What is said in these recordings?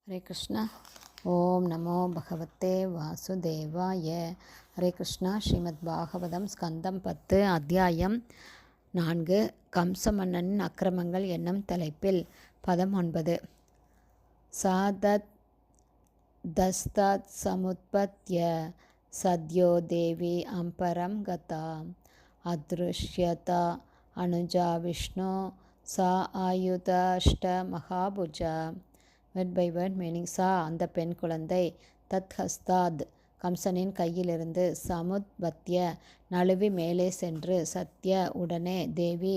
ஹரே கிருஷ்ணா. ஓம் நமோ பகவத்தே வாசுதேவாய. ஹரே கிருஷ்ணா. ஸ்ரீமத் பாகவதம் ஸ்கந்தம் 10 அத்தியாயம் 4 கம்சமன்னனின் அக்கிரமங்கள் என்னும் தலைப்பில் பதம் 9. சாதத் தஸ்தாத் சமுத்பத்ய சத்யோ தேவி அம்பரம் கதா அத்ருஷ்யதா அனுஜா விஷ்ணு சா ஆயுதாஷ்ட மகாபுஜா. Word by word meaning. சா அந்த பெண் குழந்தை, தத் ஹஸ்தாத் கம்சனின் கையிலிருந்து, சமுத்பத்ய நழுவி மேலே சென்று, சத்ய உடனே, தேவி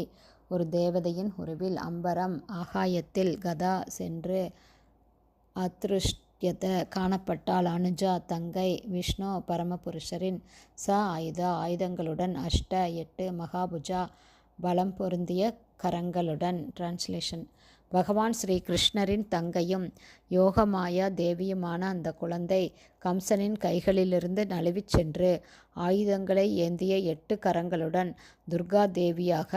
ஒரு தேவதையின் உருவில், அம்பரம் ஆகாயத்தில், கதா சென்று, அத்ருஷ்யத காணப்பட்டால், அனுஜா தங்கை, விஷ்ணு பரமபுருஷரின், ச ஆயுதா ஆயுதங்களுடன், அஷ்ட 8 மகாபுஜா பலம் பொருந்திய கரங்களுடன். டிரான்ஸ்லேஷன். பகவான் ஸ்ரீ கிருஷ்ணரின் தங்கையும் யோகமாயா தேவியுமான அந்த குழந்தை கம்சனின் கைகளிலிருந்து நழுவிச் சென்று ஆயுதங்களை ஏந்திய 8 கரங்களுடன் துர்கா தேவியாக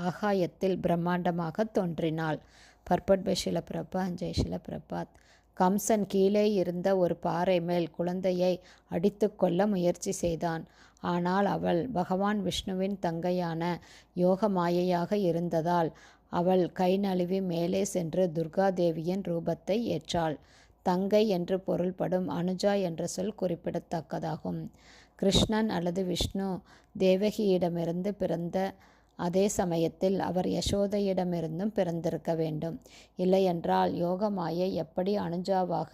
ஆகாயத்தில் பிரம்மாண்டமாக தோன்றினாள். பர்பட் பை ஷில பிரபாத். ஜெய் ஷில பிரபாத். கம்சன் கீழே இருந்த ஒரு பாறை மேல் குழந்தையை அடித்து கொள்ள முயற்சி செய்தான். ஆனால் அவள் பகவான் விஷ்ணுவின் தங்கையான யோகமாயையாக இருந்ததால் அவள் கை நழுவி மேலே சென்று துர்காதேவியின் ரூபத்தை ஏற்றாள். தங்கை என்று பொருள்படும் அனுஜா என்ற சொல் குறிப்பிடத்தக்கதாகும். கிருஷ்ணன் அல்லது விஷ்ணு தேவகியிடமிருந்து பிறந்த அதே சமயத்தில் அவர் யசோதையிடமிருந்தும் பிறந்திருக்க வேண்டும். இல்லையென்றால் யோகமாயை எப்படி அனுஜாவாக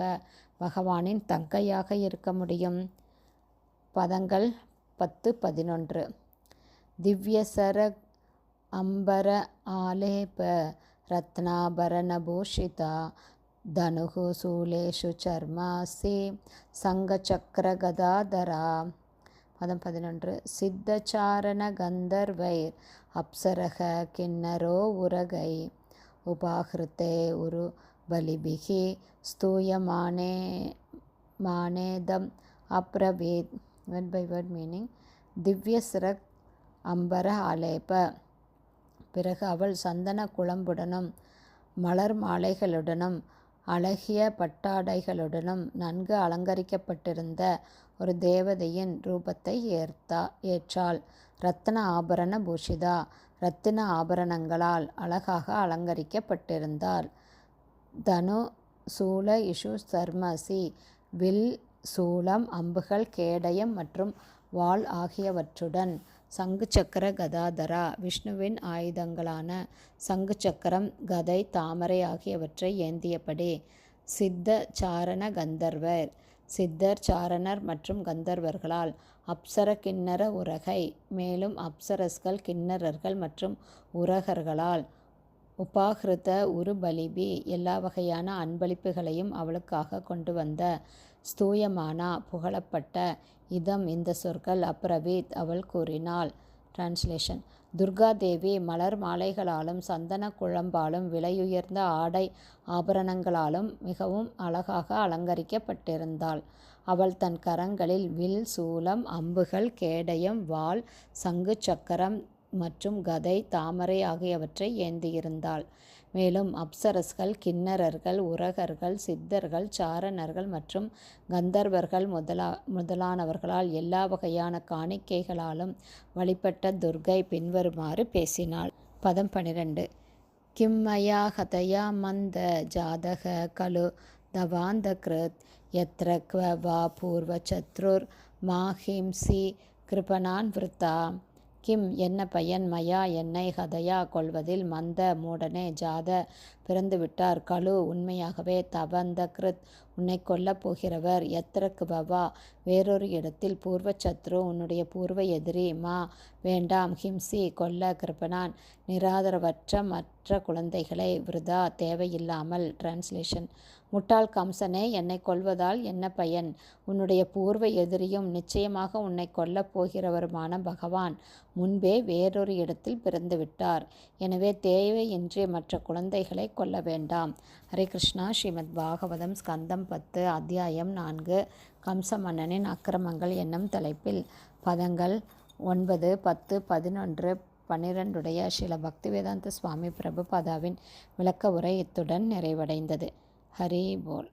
பகவானின் தங்கையாக இருக்க முடியும்? பதங்கள் 10-11. திவ்யசர அம்பர ஆலேப ரத்னாபரணபூஷிதா தனுகு சூலேஷு சர்மாசி சங்கச்சக்கர கதாதரா. பதம் 11. சித்தச்சாரண கந்தர்வைர் அப்சரக கிண்ணரோ உரகை உபாகிருத்தே உரு பலிபிகி ஸ்தூயமானேதம் அப்ரவீத். Word by word meaning. திவ்ய சிரக் அம்பர ஆலேப. பிறகு அவள் சந்தன குழம்புடனும் மலர் மாலைகளுடனும் அழகிய பட்டாடைகளுடனும் நன்கு அலங்கரிக்கப்பட்டிருந்த ஒரு தேவதையின் ரூபத்தை ஏற்றாள். இரத்தின ஆபரண பூஷிதா. இரத்தின ஆபரணங்களால் அழகாக அலங்கரிக்கப்பட்டிருந்தாள். தனு சூல இஷு சர்மசி. வில், சூலம், அம்புகள், கேடயம் மற்றும் வாள் ஆகியவற்றுடன். சங்கு சக்கர கதாதரா. விஷ்ணுவின் ஆயுதங்களான சங்கு சக்கரம், கதை, தாமரை ஆகியவற்றை ஏந்தியபடி. சித்த சாரண கந்தர்வர். சித்தர், சாரணர் மற்றும் கந்தர்வர்களால். அப்சர கிண்ணர உரகை. மேலும் அப்சரஸ்கள், கிண்ணறர்கள் மற்றும் உரகர்களால். உபாகிருத உரு பலிபி. எல்லா வகையான அன்பளிப்புகளையும் அவளுக்காக கொண்டு வந்த. ஸ்தூயமானா புகழப்பட்ட. இதம் இந்த சொற்கள். அப்ரவீத் அவள் கூறினாள். டிரான்ஸ்லேஷன். துர்காதேவி மலர் மாலைகளாலும் சந்தன குழம்பாலும் விலையுயர்ந்த ஆடை ஆபரணங்களாலும் மிகவும் அழகாக அலங்கரிக்கப்பட்டிருந்தாள். அவள் தன் கரங்களில் வில், சூலம், அம்புகள், கேடயம், வாள், சங்கு சக்கரம் மற்றும் கதை, தாமரை ஆகியவற்றை ஏந்தியிருந்தாள். மேலும் அப்சரஸ்கள், கிண்ணறர்கள், உரகர்கள், சித்தர்கள், சாரணர்கள் மற்றும் கந்தர்வர்கள் முதலானவர்களால் எல்லா வகையான காணிக்கைகளாலும் வழிபட்ட துர்கை பின்வருமாறு பேசினாள். பதம் 12. கிம்மயா ஹதயா மந்த ஜாதக கலு தவாந்த கிருத் யத்ர க்வ வா பூர்வ சத்ருர் மாஹிம்சி கிருபனான் விருத்தா. கிம் என்ன பயன், மயா என்னை, ஹதயா கொள்வதில், மந்த மூடனே, ஜாத பிறந்துவிட்டார், கலு உண்மையாகவே, தவந்த கிருத் உன்னை கொல்லப் போகிறவர், எத்திர குபவா வேறொரு இடத்தில், பூர்வ சத்ரு உன்னுடைய பூர்வ எதிரி, மா வேண்டாம், ஹிம்சி கொல்ல, கிருபனான் நிராதரவற்ற மற்ற குழந்தைகளை, விருதா தேவையில்லாமல். டிரான்ஸ்லேஷன். முட்டாள் கம்சனே, என்னை கொல்வதால் என்ன பயன்? உன்னுடைய பூர்வ எதிரியும் நிச்சயமாக உன்னை கொல்லப் போகிறவருமான பகவான் முன்பே வேறொரு இடத்தில் பிறந்துவிட்டார். எனவே தேவையின்றி மற்ற குழந்தைகளை கொல்ல வேண்டாம். ஹரே கிருஷ்ணா. ஸ்ரீமத் பாகவதம் ஸ்கந்தம் 10 அத்தியாயம் 4 கம்ச மன்னனின் அக்கிரமங்கள் என்னும் தலைப்பில் பதங்கள் 9, 10, 11, 12 ஸ்ரீல பக்திவேதாந்த சுவாமி பிரபுபாதாவின் விளக்க உரை இத்துடன் நிறைவடைந்தது. ஹரி போல்.